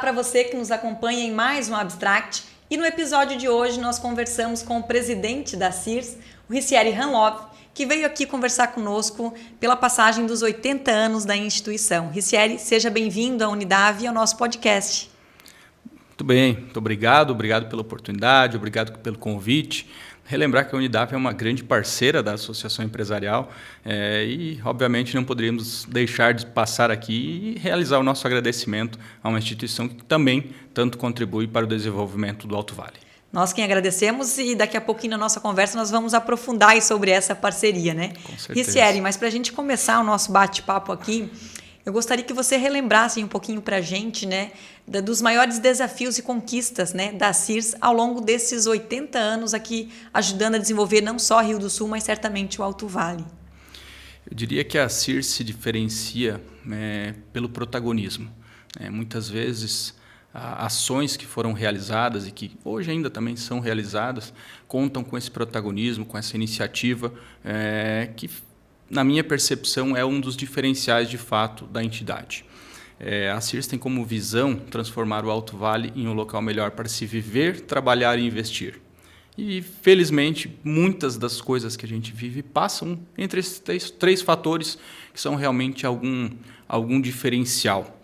para você que nos acompanha em mais um Abstract. E no episódio de hoje nós conversamos com o presidente da Sears, o Ricieri Hanlov, que veio aqui conversar conosco pela passagem dos 80 anos da instituição. Ricieri, seja bem-vindo à Unidav e ao nosso podcast. Muito bem, muito obrigado pela oportunidade, obrigado pelo convite. Relembrar que a Unidav é uma grande parceira da Associação Empresarial e, obviamente, não poderíamos deixar de passar aqui e realizar o nosso agradecimento a uma instituição que também tanto contribui para o desenvolvimento do Alto Vale. Nós quem agradecemos e daqui a pouquinho na nossa conversa nós vamos aprofundar sobre essa parceria, né? Com certeza. Ricieri, mas para a gente começar o nosso bate-papo aqui, eu gostaria que você relembrasse um pouquinho para a gente, né, dos maiores desafios e conquistas, né, da Sears ao longo desses 80 anos aqui, ajudando a desenvolver não só Rio do Sul, mas certamente o Alto Vale. Eu diria que a Sears se diferencia pelo protagonismo. Muitas vezes, ações que foram realizadas e que hoje ainda também são realizadas contam com esse protagonismo, com essa iniciativa que, na minha percepção, é um dos diferenciais de fato da entidade. A Sears tem como visão transformar o Alto Vale em um local melhor para se viver, trabalhar e investir. E, felizmente, muitas das coisas que a gente vive passam entre esses três fatores que são realmente algum diferencial.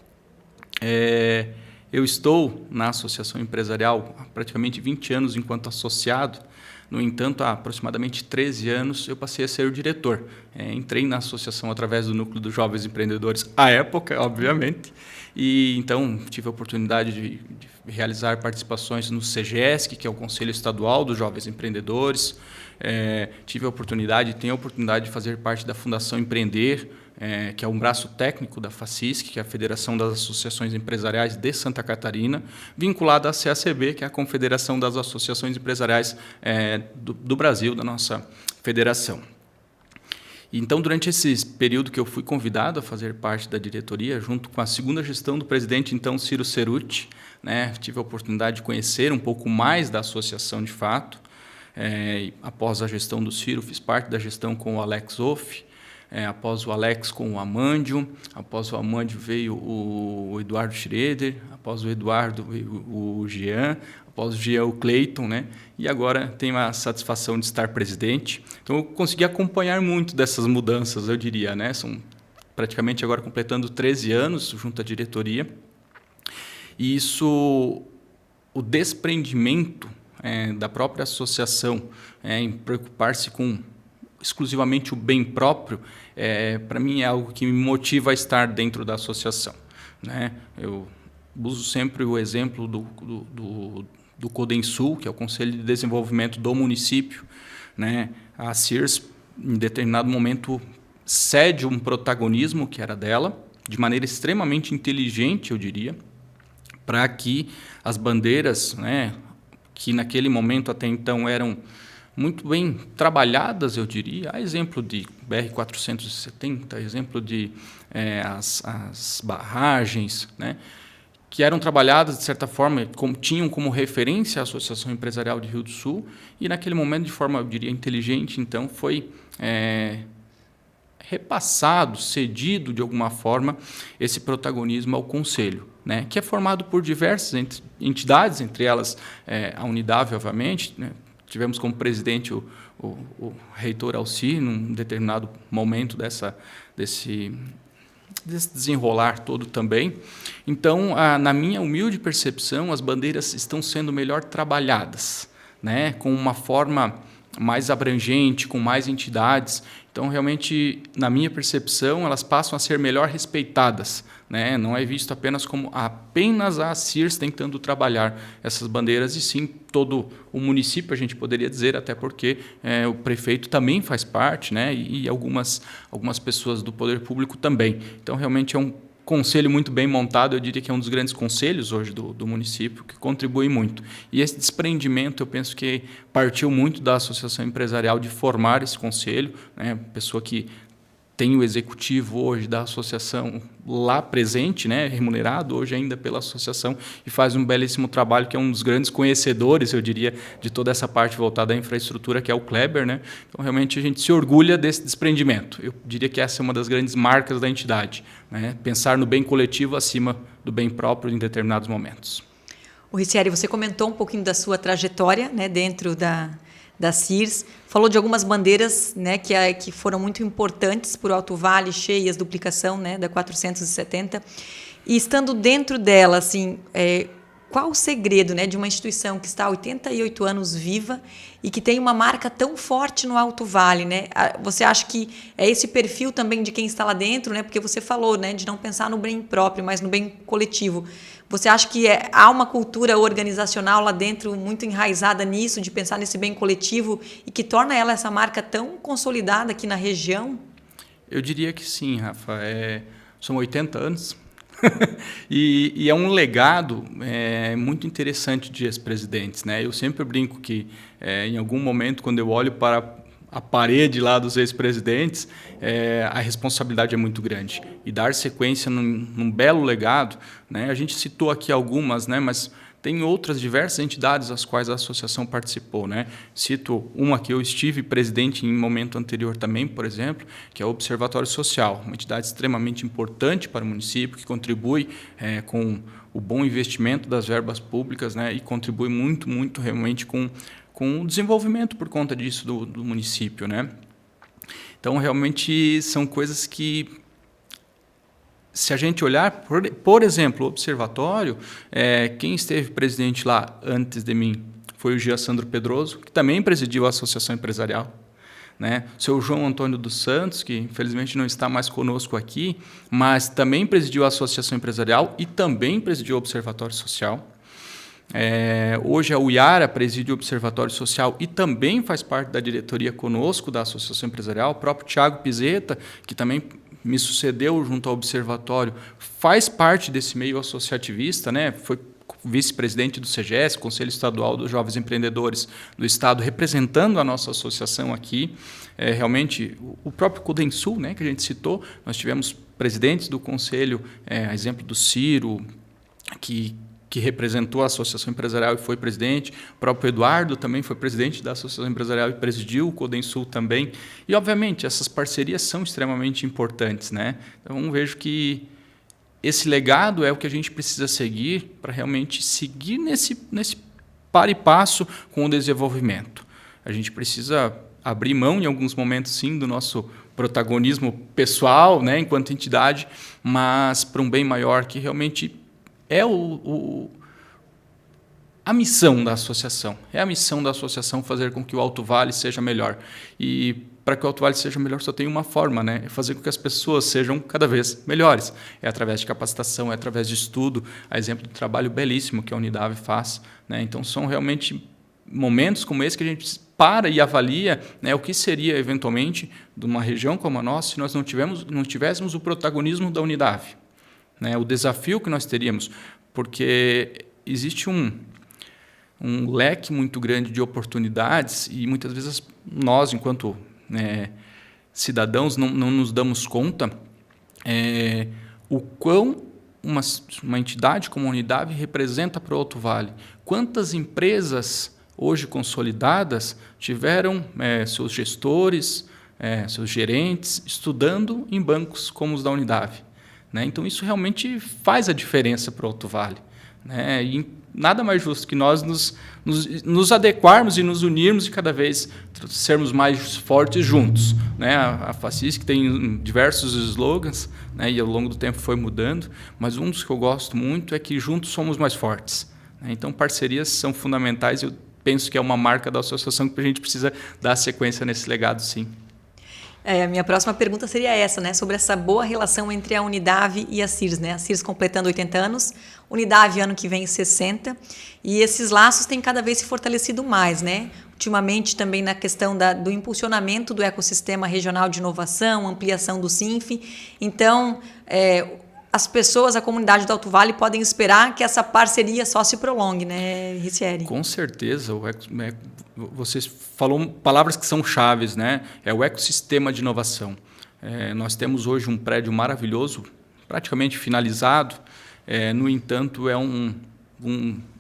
Eu estou na Associação Empresarial há praticamente 20 anos enquanto associado. No entanto, há aproximadamente 13 anos, eu passei a ser o diretor. Entrei na associação através do Núcleo dos Jovens Empreendedores, à época, obviamente, e então tive a oportunidade de realizar participações no CGESC, que é o Conselho Estadual dos Jovens Empreendedores. Tenho a oportunidade de fazer parte da Fundação Empreender, que é um braço técnico da FACISC, que é a Federação das Associações Empresariais de Santa Catarina, vinculada à CACB, que é a Confederação das Associações Empresariais do Brasil, da nossa federação. Então, durante esse período que eu fui convidado a fazer parte da diretoria, junto com a segunda gestão do presidente, então, Ciro Cerutti, tive a oportunidade de conhecer um pouco mais da associação de fato. Após a gestão do Ciro, fiz parte da gestão com o Alex Off. Após o Alex com o Amândio, após o Amândio veio o Eduardo Schroeder, após o Eduardo veio o Jean, após o Jean o Cleiton, e agora tenho a satisfação de estar presidente. Então eu consegui acompanhar muito dessas mudanças, eu diria, São praticamente agora completando 13 anos junto à diretoria. E isso, o desprendimento da própria associação em preocupar-se com exclusivamente o bem próprio, para mim é algo que me motiva a estar dentro da associação. Eu uso sempre o exemplo do Codensul, que é o Conselho de Desenvolvimento do município. A Sears, em determinado momento, cede um protagonismo que era dela, de maneira extremamente inteligente, eu diria, para que as bandeiras, que naquele momento até então eram muito bem trabalhadas, eu diria, a exemplo de BR-470, exemplo de as barragens, que eram trabalhadas, de certa forma, tinham como referência a Associação Empresarial de Rio do Sul, e naquele momento, de forma, eu diria, inteligente, então, foi repassado, cedido, de alguma forma, esse protagonismo ao Conselho, que é formado por diversas entidades, entre elas a Unidav, obviamente, Tivemos como presidente o reitor Alci, num determinado momento desse desenrolar todo também. Então, na minha humilde percepção, as bandeiras estão sendo melhor trabalhadas, com uma forma mais abrangente, com mais entidades. Então, realmente, na minha percepção, elas passam a ser melhor respeitadas. Não é visto apenas como apenas a Sears tentando trabalhar essas bandeiras, e sim todo o município, a gente poderia dizer, até porque o prefeito também faz parte, e algumas pessoas do poder público também. Então, realmente é um conselho muito bem montado, eu diria que é um dos grandes conselhos hoje do município, que contribui muito. E esse desprendimento, eu penso que partiu muito da Associação Empresarial de formar esse conselho, pessoa que tem o executivo hoje da associação lá presente, remunerado hoje ainda pela associação, e faz um belíssimo trabalho, que é um dos grandes conhecedores, eu diria, de toda essa parte voltada à infraestrutura, que é o Kleber. Então, realmente, a gente se orgulha desse desprendimento. Eu diria que essa é uma das grandes marcas da entidade, pensar no bem coletivo acima do bem próprio em determinados momentos. O Ricieri, você comentou um pouquinho da sua trajetória, né, dentro da Sears, falou de algumas bandeiras, né, que foram muito importantes para o Alto Vale, cheias, duplicação, né, da 470. E estando dentro dela, assim, qual o segredo, né, de uma instituição que está há 88 anos viva e que tem uma marca tão forte no Alto Vale, né? Você acha que é esse perfil também de quem está lá dentro, né? Porque você falou, né, de não pensar no bem próprio, mas no bem coletivo. Você acha que há uma cultura organizacional lá dentro muito enraizada nisso, de pensar nesse bem coletivo e que torna ela essa marca tão consolidada aqui na região? Eu diria que sim, Rafa. São 80 anos. e é um legado muito interessante de ex-presidentes, né? Eu sempre brinco que, em algum momento, quando eu olho para a parede lá dos ex-presidentes, a responsabilidade é muito grande. E dar sequência num belo legado, né? A gente citou aqui algumas, né? Mas tem outras diversas entidades às quais a associação participou, né? Cito uma que eu estive presidente em momento anterior também, por exemplo, que é o Observatório Social, uma entidade extremamente importante para o município, que contribui com o bom investimento das verbas públicas, né? E contribui muito, muito realmente com o desenvolvimento por conta disso do município, né? Então, realmente, são coisas que, se a gente olhar, por exemplo, o observatório, quem esteve presidente lá antes de mim foi o Gia Sandro Pedroso, que também presidiu a Associação Empresarial, né? O seu João Antônio dos Santos, que infelizmente não está mais conosco aqui, mas também presidiu a Associação Empresarial e também presidiu o Observatório Social. Hoje a UIARA preside o Observatório Social e também faz parte da diretoria conosco da Associação Empresarial. O próprio Tiago Pizeta, que também me sucedeu junto ao Observatório, faz parte desse meio associativista, né? Foi vice-presidente do CGS, Conselho Estadual dos Jovens Empreendedores do Estado, representando a nossa associação aqui. Realmente, o próprio Cudensul, né, que a gente citou, nós tivemos presidentes do Conselho, exemplo do Ciro, que representou a Associação Empresarial e foi presidente. O próprio Eduardo também foi presidente da Associação Empresarial e presidiu o Codensul também. E, obviamente, essas parcerias são extremamente importantes, né? Então, vejo que esse legado é o que a gente precisa seguir para realmente seguir nesse par e passo com o desenvolvimento. A gente precisa abrir mão, em alguns momentos, sim, do nosso protagonismo pessoal, né, enquanto entidade, mas para um bem maior que realmente é a missão da associação. É a missão da associação fazer com que o Alto Vale seja melhor. E para que o Alto Vale seja melhor só tem uma forma, né? É fazer com que as pessoas sejam cada vez melhores. É através de capacitação, é através de estudo, a exemplo do trabalho belíssimo que a Unidade faz, né? Então, são realmente momentos como esse que a gente para e avalia, né, o que seria, eventualmente, de uma região como a nossa se nós não tivéssemos o protagonismo da Unidade. Né, o desafio que nós teríamos, porque existe um leque muito grande de oportunidades e muitas vezes nós, enquanto cidadãos, não nos damos conta o quão uma entidade como a Unidade representa para o Alto Vale. Quantas empresas hoje consolidadas tiveram seus gestores, seus gerentes, estudando em bancos como os da Unidade. Né? Então, isso realmente faz a diferença para o Alto Vale. Né? E nada mais justo que nós nos adequarmos e nos unirmos e cada vez sermos mais fortes juntos. Né? A FACIS, que tem diversos slogans, né? E ao longo do tempo foi mudando, mas um dos que eu gosto muito é que juntos somos mais fortes. Né? Então, parcerias são fundamentais e eu penso que é uma marca da associação que a gente precisa dar sequência nesse legado, sim. A minha próxima pergunta seria essa, né, sobre essa boa relação entre a Unidade e a Sears, né? A Sears completando 80 anos, Unidade ano que vem 60, e esses laços têm cada vez se fortalecido mais, né? Ultimamente também na questão do impulsionamento do ecossistema regional de inovação, ampliação do SINF. Então, as pessoas, a comunidade do Alto Vale podem esperar que essa parceria só se prolongue, né, Ricieri? Com certeza. Você falou palavras que são chaves, né? É o ecossistema de inovação. Nós temos hoje um prédio maravilhoso, praticamente finalizado. No entanto,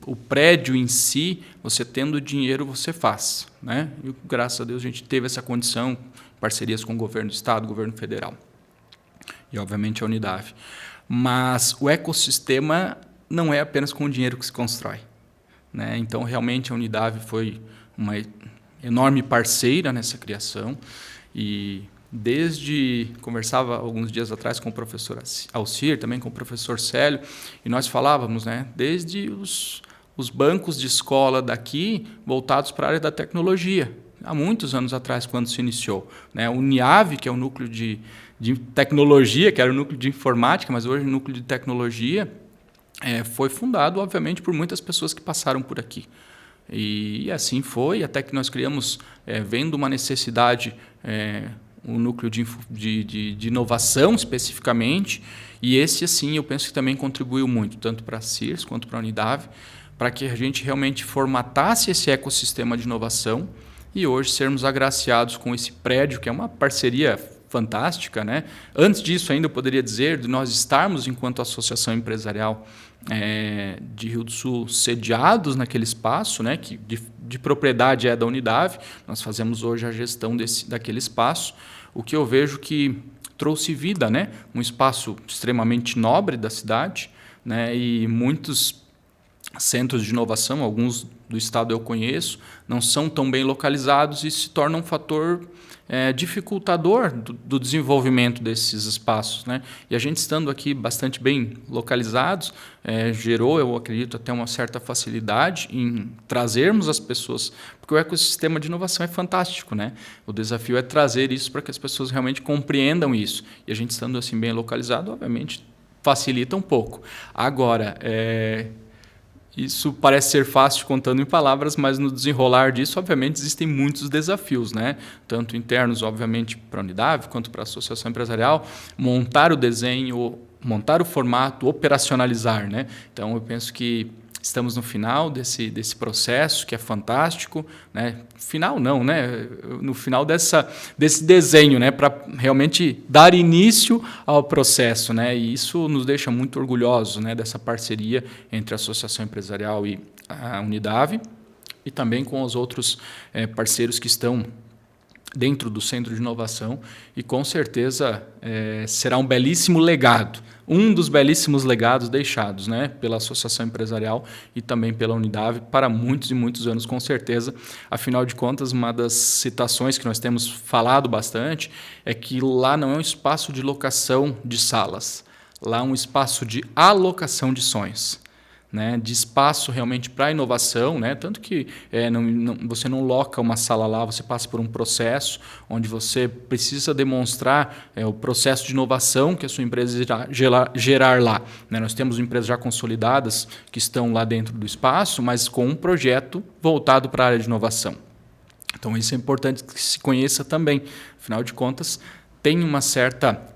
o prédio em si, você tendo dinheiro, você faz. Né? E, graças a Deus, a gente teve essa condição, parcerias com o governo do Estado, governo federal. E, obviamente, a Unidade. Mas o ecossistema não é apenas com o dinheiro que se constrói, né? Então, realmente, a Unidade foi uma enorme parceira nessa criação e conversava alguns dias atrás com o professor Alcir, também com o professor Célio, e nós falávamos, né, desde os bancos de escola daqui voltados para a área da tecnologia, há muitos anos atrás, quando se iniciou, né? O Uniave, que é o núcleo de tecnologia, que era o núcleo de informática, mas hoje o núcleo de tecnologia, foi fundado, obviamente, por muitas pessoas que passaram por aqui. E assim foi, até que nós criamos, vendo uma necessidade, um núcleo de inovação especificamente, e esse, assim, eu penso que também contribuiu muito, tanto para a CIRS quanto para a Unidade, para que a gente realmente formatasse esse ecossistema de inovação e hoje sermos agraciados com esse prédio, que é uma parceria fantástica, né? Antes disso, ainda eu poderia dizer de nós estarmos, enquanto associação empresarial de Rio do Sul, sediados naquele espaço, né, que de propriedade é da Unidade. Nós fazemos hoje a gestão daquele espaço, o que eu vejo que trouxe vida, né? Um espaço extremamente nobre da cidade, né? E muitos centros de inovação, alguns do estado eu conheço, não são tão bem localizados e se tornam um fator dificultador do desenvolvimento desses espaços, né? E a gente estando aqui bastante bem localizados, gerou, eu acredito, até uma certa facilidade em trazermos as pessoas, porque o ecossistema de inovação é fantástico, né? O desafio é trazer isso para que as pessoas realmente compreendam isso. E a gente estando assim bem localizado, obviamente, facilita um pouco. Agora, isso parece ser fácil contando em palavras, mas no desenrolar disso, obviamente, existem muitos desafios, né? Tanto internos, obviamente, para a Unidade, quanto para a associação empresarial, montar o desenho, montar o formato, operacionalizar, né? Então, eu penso que estamos no final desse processo, que é fantástico, né? Final não, né? No final desse desenho, né? Para realmente dar início ao processo, né? E isso nos deixa muito orgulhosos, né? Dessa parceria entre a Associação Empresarial e a Unidade, e também com os outros parceiros que estão dentro do Centro de Inovação, e com certeza será um belíssimo legado, um dos belíssimos legados deixados, né, pela Associação Empresarial e também pela Unidade para muitos e muitos anos, com certeza. Afinal de contas, uma das citações que nós temos falado bastante é que lá não é um espaço de locação de salas, lá é um espaço de alocação de sonhos, né, de espaço realmente para inovação, né, tanto que você não loca uma sala lá, você passa por um processo onde você precisa demonstrar o processo de inovação que a sua empresa gerar lá, né. Nós temos empresas já consolidadas que estão lá dentro do espaço, mas com um projeto voltado para a área de inovação. Então, isso é importante que se conheça também. Afinal de contas, tem uma certa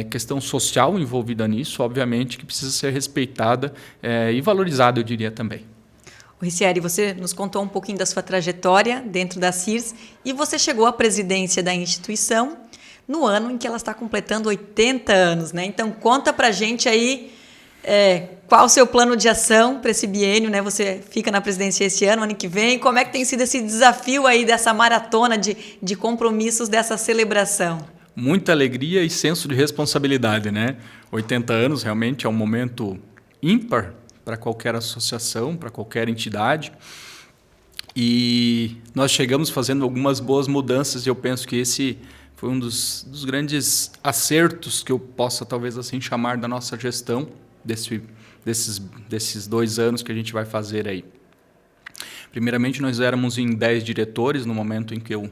questão social envolvida nisso, obviamente, que precisa ser respeitada e valorizada, eu diria também. Ricieri, você nos contou um pouquinho da sua trajetória dentro da CIRS e você chegou à presidência da instituição no ano em que ela está completando 80 anos, né? Então, conta pra gente aí qual o seu plano de ação para esse biênio, né? Você fica na presidência esse ano que vem, como é que tem sido esse desafio aí dessa maratona de compromissos dessa celebração? Muita alegria e senso de responsabilidade, né? 80 anos realmente é um momento ímpar para qualquer associação, para qualquer entidade. E nós chegamos fazendo algumas boas mudanças e eu penso que esse foi um dos grandes acertos que eu possa talvez assim chamar da nossa gestão desses 2 anos que a gente vai fazer aí. Primeiramente, nós éramos em 10 diretores no momento em que eu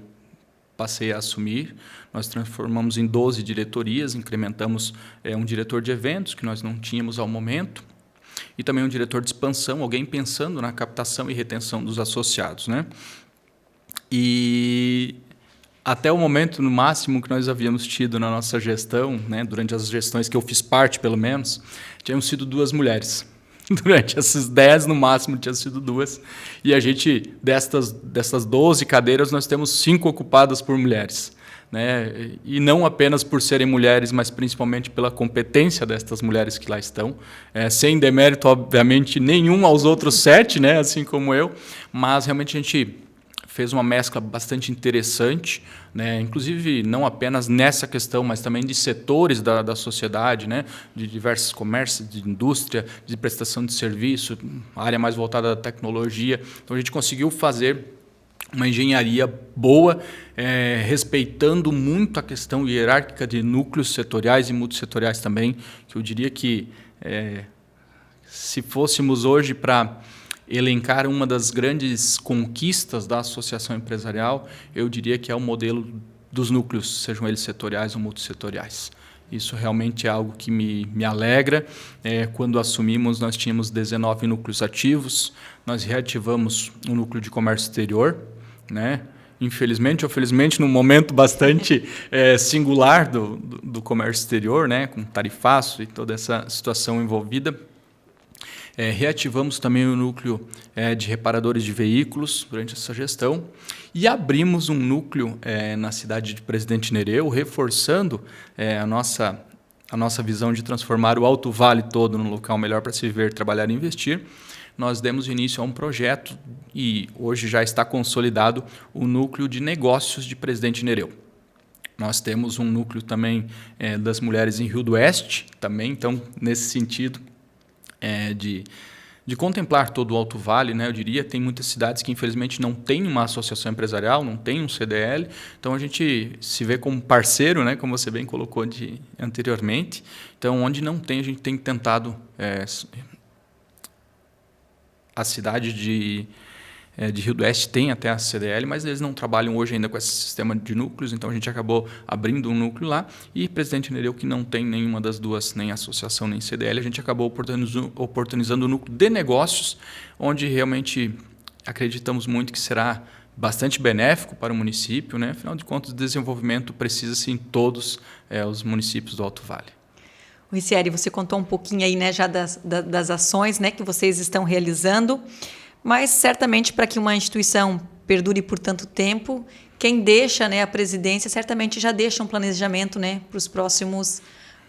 passei a assumir. Nós transformamos em 12 diretorias, incrementamos um diretor de eventos, que nós não tínhamos ao momento, e também um diretor de expansão, alguém pensando na captação e retenção dos associados, né? E até o momento, no máximo, que nós havíamos tido na nossa gestão, né, durante as gestões que eu fiz parte, pelo menos, tinham sido 2 mulheres. Durante esses 10, no máximo, tinha sido 2. E a gente, dessas 12 cadeiras, nós temos 5 ocupadas por mulheres, né? E não apenas por serem mulheres, mas principalmente pela competência destas mulheres que lá estão. Sem demérito, obviamente, nenhum aos outros 7, né? Assim como eu. Mas, realmente, a gente fez uma mescla bastante interessante, né? Inclusive não apenas nessa questão, mas também de setores da sociedade, né? De diversos comércios, de indústria, de prestação de serviço, área mais voltada à tecnologia. Então a gente conseguiu fazer uma engenharia boa, respeitando muito a questão hierárquica de núcleos setoriais e multissetoriais também, que eu diria que se fôssemos hoje para elencar uma das grandes conquistas da associação empresarial, eu diria que é o modelo dos núcleos, sejam eles setoriais ou multissetoriais. Isso realmente é algo que me alegra. Quando assumimos, nós tínhamos 19 núcleos ativos, nós reativamos o núcleo de comércio exterior, né? Infelizmente ou felizmente, num momento bastante singular do comércio exterior, né? Com tarifaço e toda essa situação envolvida. Reativamos também o núcleo de reparadores de veículos durante essa gestão e abrimos um núcleo na cidade de Presidente Nereu, reforçando a nossa visão de transformar o Alto Vale todo num local melhor para se viver, trabalhar e investir. Nós demos início a um projeto e hoje já está consolidado o núcleo de negócios de Presidente Nereu. Nós temos um núcleo também das mulheres em Rio do Oeste, também, então, nesse sentido, de contemplar todo o Alto Vale, né, eu diria, tem muitas cidades que infelizmente não tem uma associação empresarial, não tem um CDL, então a gente se vê como parceiro, né, como você bem colocou anteriormente, então onde não tem, a gente tem tentado a cidade de Rio do Oeste tem até a CDL, mas eles não trabalham hoje ainda com esse sistema de núcleos, então a gente acabou abrindo um núcleo lá, e Presidente Nereu, que não tem nenhuma das duas, nem associação, nem CDL, a gente acabou oportunizando o núcleo de negócios, onde realmente acreditamos muito que será bastante benéfico para o município, né? Afinal de contas, o desenvolvimento precisa-se em todos os municípios do Alto Vale. Ricieri, você contou um pouquinho aí, né, já das ações, né, que vocês estão realizando, mas certamente para que uma instituição perdure por tanto tempo, quem deixa, né, a presidência certamente já deixa um planejamento, né, para os próximos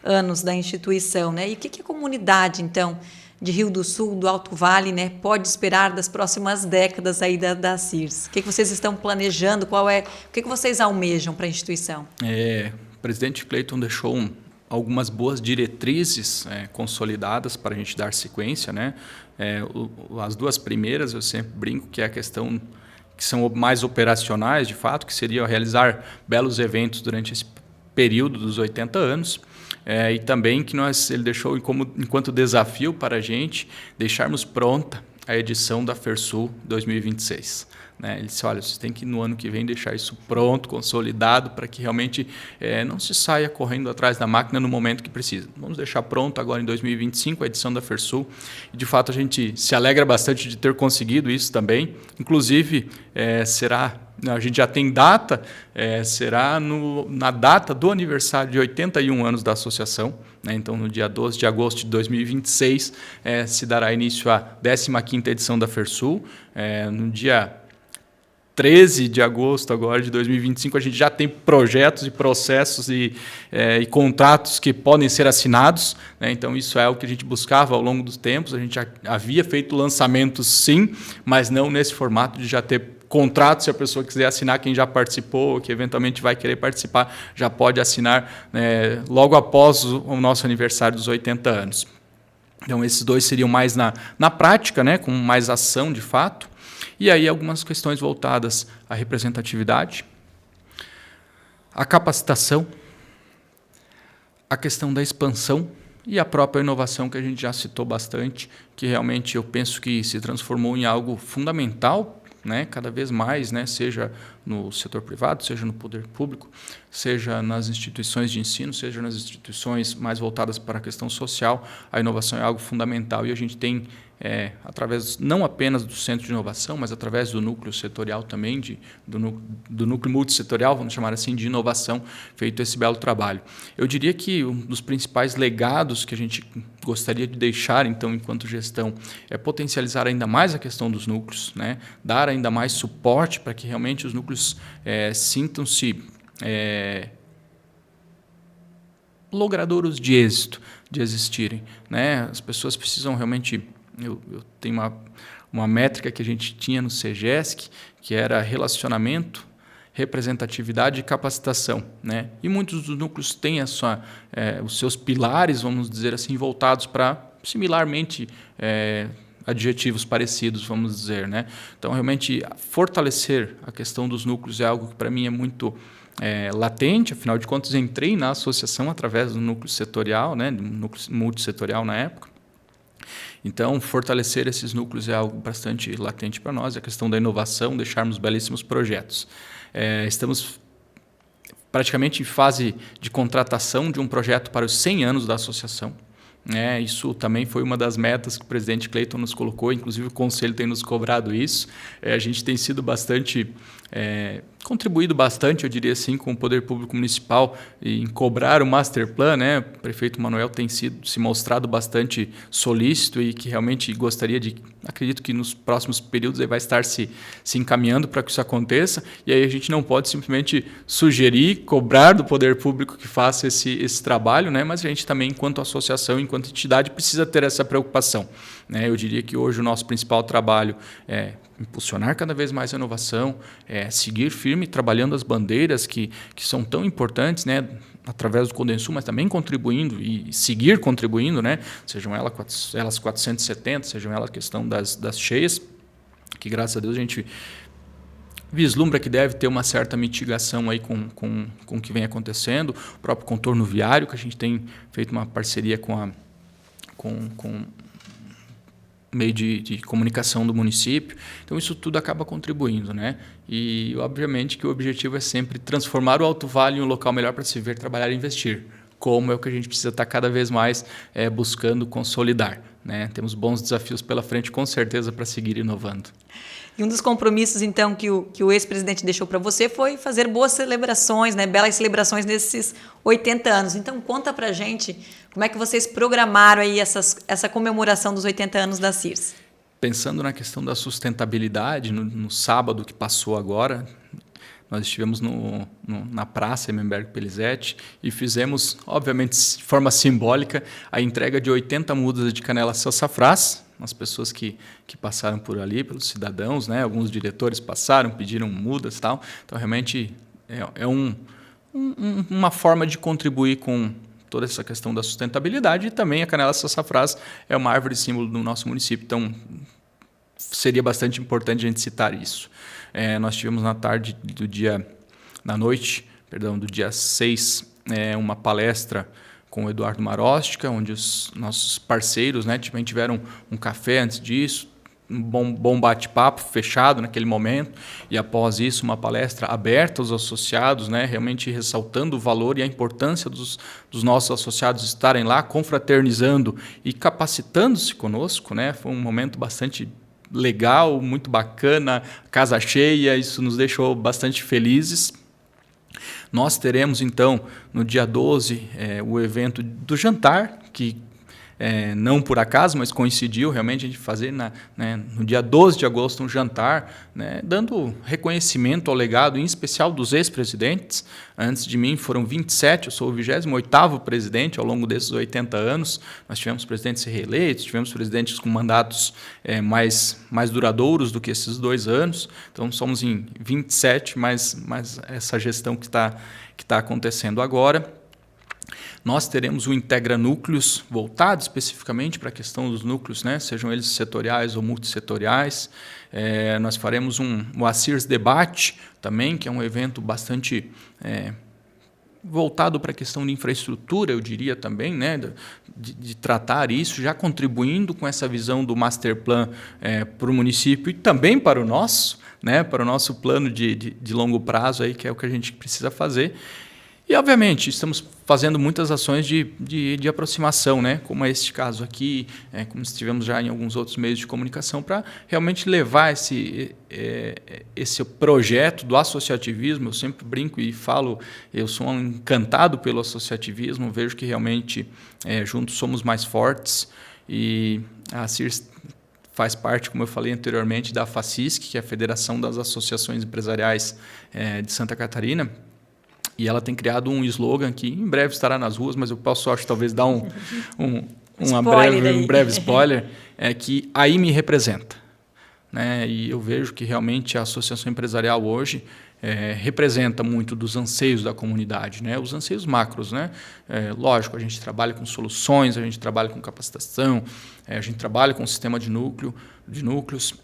anos da instituição, né? E o que a comunidade, então, de Rio do Sul, do Alto Vale, né, pode esperar das próximas décadas aí da CIRS? O que vocês estão planejando? O que vocês almejam para a instituição? O presidente Cleiton deixou algumas boas diretrizes consolidadas para a gente dar sequência, né? As duas primeiras, eu sempre brinco que é a questão que são mais operacionais, de fato, que seria realizar belos eventos durante esse período dos 80 anos, e também que ele deixou enquanto desafio para a gente deixarmos pronta a edição da FERSUL 2026. Ele disse, olha, vocês têm que no ano que vem deixar isso pronto, consolidado, para que realmente não se saia correndo atrás da máquina no momento que precisa. Vamos deixar pronto agora em 2025 a edição da FERSUL. E, de fato, a gente se alegra bastante de ter conseguido isso também. Inclusive, a gente já tem data, será na data do aniversário de 81 anos da associação. Então, no dia 12 de agosto de 2026, se dará início à 15ª edição da FERSUL. No dia 13 de agosto agora de 2025, a gente já tem projetos e processos e contratos que podem ser assinados, né? Então, isso é o que a gente buscava ao longo dos tempos. A gente já havia feito lançamentos, sim, mas não nesse formato de já ter contrato. Se a pessoa quiser assinar, quem já participou ou que eventualmente vai querer participar, já pode assinar logo após o nosso aniversário dos 80 anos. Então, esses dois seriam mais na prática, né, com mais ação de fato. E aí algumas questões voltadas à representatividade, à capacitação, a questão da expansão e a própria inovação, que a gente já citou bastante, que realmente eu penso que se transformou em algo fundamental, né, cada vez mais, né, seja no setor privado, seja no poder público, seja nas instituições de ensino, seja nas instituições mais voltadas para a questão social. A inovação é algo fundamental e a gente tem, através não apenas do Centro de Inovação, mas através do núcleo setorial também, do núcleo multissetorial, vamos chamar assim, de inovação, feito esse belo trabalho. Eu diria que um dos principais legados que a gente gostaria de deixar, então, enquanto gestão, é potencializar ainda mais a questão dos núcleos, né? Dar ainda mais suporte para que realmente os núcleos sintam-se logradouros de êxito, de existirem, né? As pessoas precisam realmente... Eu tenho uma métrica que a gente tinha no CEGESC, que era relacionamento, representatividade e capacitação, né? E muitos dos núcleos têm os seus pilares, vamos dizer assim, voltados para, similarmente, adjetivos parecidos, vamos dizer, né? Então, realmente, fortalecer a questão dos núcleos é algo que, para mim, é muito latente. Afinal de contas, entrei na associação através do núcleo setorial, né? Do núcleo multissetorial na época. Então, fortalecer esses núcleos é algo bastante latente para nós. A questão da inovação, deixarmos belíssimos projetos. Estamos praticamente em fase de contratação de um projeto para os 100 anos da associação. Isso também foi uma das metas que o presidente Cleiton nos colocou, inclusive o Conselho tem nos cobrado isso. A gente tem sido contribuído bastante, eu diria assim, com o Poder Público Municipal em cobrar o Master Plan, né? O prefeito Manuel tem se mostrado bastante solícito e que realmente gostaria acredito que nos próximos períodos ele vai estar se encaminhando para que isso aconteça, e aí a gente não pode simplesmente sugerir, cobrar do Poder Público que faça esse trabalho, né? Mas a gente também, enquanto associação, enquanto entidade, precisa ter essa preocupação, né? Eu diria que hoje o nosso principal trabalho é impulsionar cada vez mais a inovação, seguir firme trabalhando as bandeiras que são tão importantes, né, através do Condensul, mas também contribuindo e seguir contribuindo, né, sejam elas 470, sejam elas a questão das cheias, que graças a Deus a gente vislumbra que deve ter uma certa mitigação aí com o que vem acontecendo, o próprio contorno viário, que a gente tem feito uma parceria com meio de comunicação do município. Então, isso tudo acaba contribuindo, né? E, obviamente, que o objetivo é sempre transformar o Alto Vale em um local melhor para se ver, trabalhar e investir, como é o que a gente precisa estar cada vez mais buscando consolidar, né? Temos bons desafios pela frente, com certeza, para seguir inovando. E um dos compromissos, então, que o ex-presidente deixou para você foi fazer boas celebrações, né? Belas celebrações nesses 80 anos. Então, conta para a gente como é que vocês programaram aí essa comemoração dos 80 anos da CIRS. Pensando na questão da sustentabilidade, no sábado que passou agora, nós estivemos na Praça Emmenberg Pelizete e fizemos, obviamente, de forma simbólica, a entrega de 80 mudas de canela sassafrás, as pessoas que passaram por ali, pelos cidadãos, né? Alguns diretores passaram, pediram mudas e tal. Então, realmente, uma forma de contribuir com toda essa questão da sustentabilidade, e também a canela sassafrás é uma árvore símbolo do nosso município, então seria bastante importante a gente citar isso. Nós tivemos na noite do dia 6, uma palestra com o Eduardo Marostica, onde os nossos parceiros, né, também tiveram um café antes disso, um bom bate-papo fechado naquele momento, e após isso uma palestra aberta aos associados, né, realmente ressaltando o valor e a importância dos nossos associados estarem lá confraternizando e capacitando-se conosco, né? Foi um momento bastante legal, muito bacana, casa cheia, isso nos deixou bastante felizes. Nós teremos, então, no dia 12, o evento do jantar, que não por acaso, mas coincidiu realmente a gente fazer no dia 12 de agosto um jantar, né, dando reconhecimento ao legado, em especial dos ex-presidentes. Antes de mim foram 27, eu sou o 28º presidente ao longo desses 80 anos. Nós tivemos presidentes reeleitos, tivemos presidentes com mandatos mais duradouros do que esses 2 anos. Então, somos em 27, mais essa gestão que está acontecendo agora. Nós teremos o Integra Núcleos voltado especificamente para a questão dos núcleos, né? Sejam eles setoriais ou multissetoriais. Nós faremos o ACIRS Debate também, que é um evento bastante voltado para a questão de infraestrutura, eu diria também, né? De tratar isso, já contribuindo com essa visão do Master Plan para o município e também para o nosso, né? Para o nosso plano de longo prazo, aí, que é o que a gente precisa fazer. E, obviamente, estamos fazendo muitas ações de aproximação, né? Como é este caso aqui, como estivemos já em alguns outros meios de comunicação, para realmente levar esse projeto do associativismo. Eu sempre brinco e falo, eu sou encantado pelo associativismo, vejo que realmente juntos somos mais fortes, e a CIRS faz parte, como eu falei anteriormente, da FACISC, que é a Federação das Associações Empresariais de Santa Catarina. E ela tem criado um slogan que em breve estará nas ruas, mas eu posso, acho, talvez dar um breve spoiler, que aí me representa. né? E eu vejo que realmente a associação empresarial hoje representa muito dos anseios da comunidade, né? Os anseios macros, né? Lógico, a gente trabalha com soluções, a gente trabalha com capacitação, a gente trabalha com sistema de núcleos.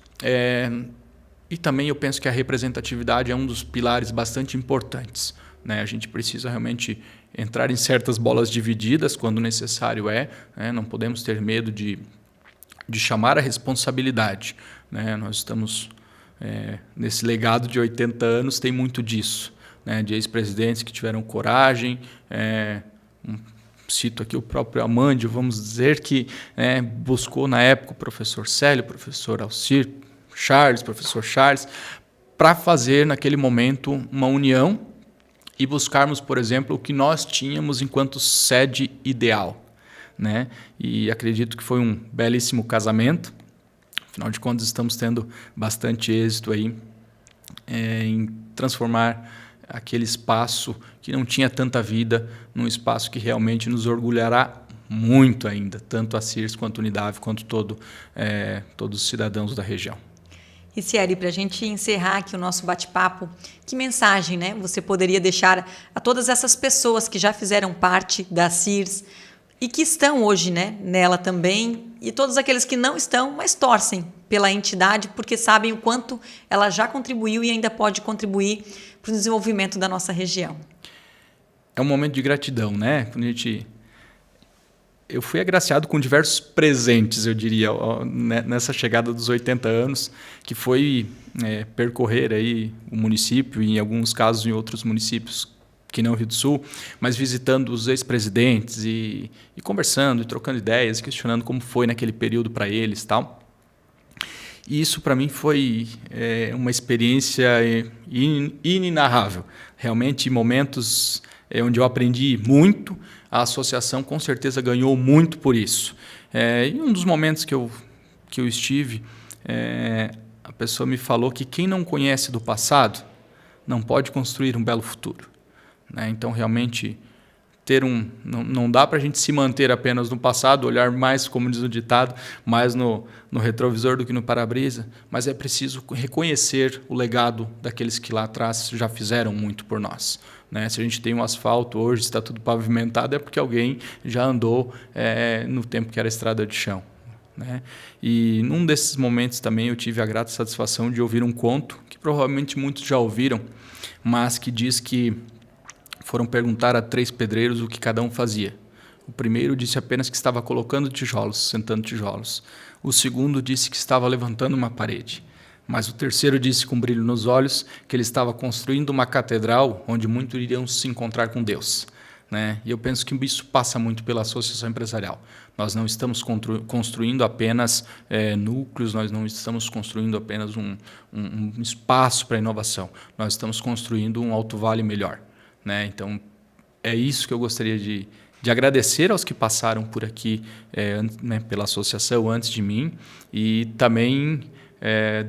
E também eu penso que a representatividade é um dos pilares bastante importantes, né? A gente precisa realmente entrar em certas bolas divididas quando necessário né? Não podemos ter medo de chamar a responsabilidade, né? Nós estamos nesse legado de 80 anos, tem muito disso, né? De ex-presidentes que tiveram coragem, cito aqui o próprio Amandio, vamos dizer que buscou na época o professor Célio, o professor Alcir, professor Charles, para fazer naquele momento uma união e buscarmos, por exemplo, o que nós tínhamos enquanto sede ideal, né? E acredito que foi um belíssimo casamento. Afinal de contas, estamos tendo bastante êxito aí em transformar aquele espaço que não tinha tanta vida num espaço que realmente nos orgulhará muito ainda, tanto a CIRS quanto a Unidade, quanto todos os cidadãos da região. E Cieri, para a gente encerrar aqui o nosso bate-papo, que mensagem, né, você poderia deixar a todas essas pessoas que já fizeram parte da CIRS e que estão hoje, né, nela também, e todos aqueles que não estão, mas torcem pela entidade porque sabem o quanto ela já contribuiu e ainda pode contribuir para o desenvolvimento da nossa região? É um momento de gratidão, né? Quando eu fui agraciado com diversos presentes, eu diria, nessa chegada dos 80 anos, que foi percorrer aí o município, e em alguns casos em outros municípios que não Rio do Sul, mas visitando os ex-presidentes e conversando, e trocando ideias, questionando como foi naquele período para eles e tal. E isso, para mim, foi uma experiência inenarrável. Realmente, momentos onde eu aprendi muito. A associação, com certeza, ganhou muito por isso. Em um dos momentos que eu estive, a pessoa me falou que quem não conhece do passado não pode construir um belo futuro, né? Então, realmente, não dá para a gente se manter apenas no passado, olhar mais, como diz o ditado, mais no retrovisor do que no para-brisa, mas é preciso reconhecer o legado daqueles que lá atrás já fizeram muito por nós, né? Se a gente tem um asfalto hoje, está tudo pavimentado, é porque alguém já andou no tempo que era estrada de chão, né? E num desses momentos também eu tive a grata satisfação de ouvir um conto, que provavelmente muitos já ouviram, mas que diz que foram perguntar a 3 pedreiros o que cada um fazia. O primeiro disse apenas que estava colocando tijolos, sentando tijolos. O segundo disse que estava levantando uma parede. Mas o terceiro disse com brilho nos olhos que ele estava construindo uma catedral onde muitos iriam se encontrar com Deus, né? E eu penso que isso passa muito pela associação empresarial. Nós não estamos construindo apenas núcleos, nós não estamos construindo apenas um espaço para inovação. Nós estamos construindo um Alto Vale melhor, né? Então, é isso que eu gostaria de agradecer aos que passaram por aqui né, pela associação antes de mim e também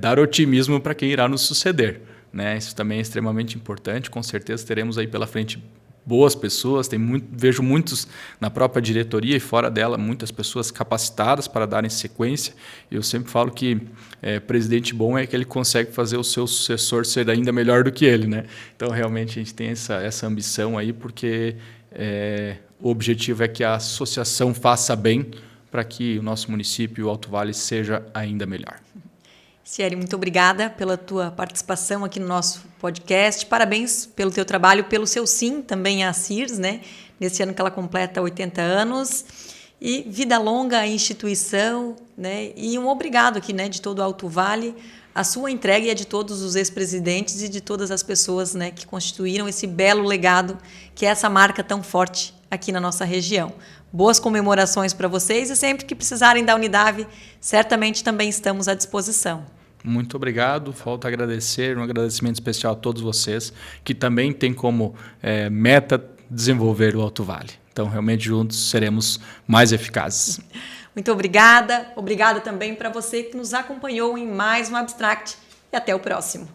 dar otimismo para quem irá nos suceder, né? Isso também é extremamente importante. Com certeza teremos aí pela frente boas pessoas. Vejo muitos na própria diretoria e fora dela, muitas pessoas capacitadas para darem sequência. Eu sempre falo que presidente bom é aquele que consegue fazer o seu sucessor ser ainda melhor do que ele, né? Então, realmente, a gente tem essa ambição aí, porque o objetivo é que a associação faça bem para que o nosso município, o Alto Vale, seja ainda melhor. Cieri, muito obrigada pela tua participação aqui no nosso podcast. Parabéns pelo teu trabalho, pelo seu sim também à CIRS, né? Nesse ano que ela completa 80 anos. E vida longa à instituição, né? E um obrigado aqui, né, de todo o Alto Vale. A sua entrega e a de todos os ex-presidentes e de todas as pessoas, né, que constituíram esse belo legado, que é essa marca tão forte aqui na nossa região. Boas comemorações para vocês e sempre que precisarem da Unidade, certamente também estamos à disposição. Muito obrigado. Falta agradecer, um agradecimento especial a todos vocês, que também têm como meta desenvolver o Alto Vale. Então, realmente, juntos seremos mais eficazes. Muito obrigada. Obrigada também para você que nos acompanhou em mais um Abstract. E até o próximo.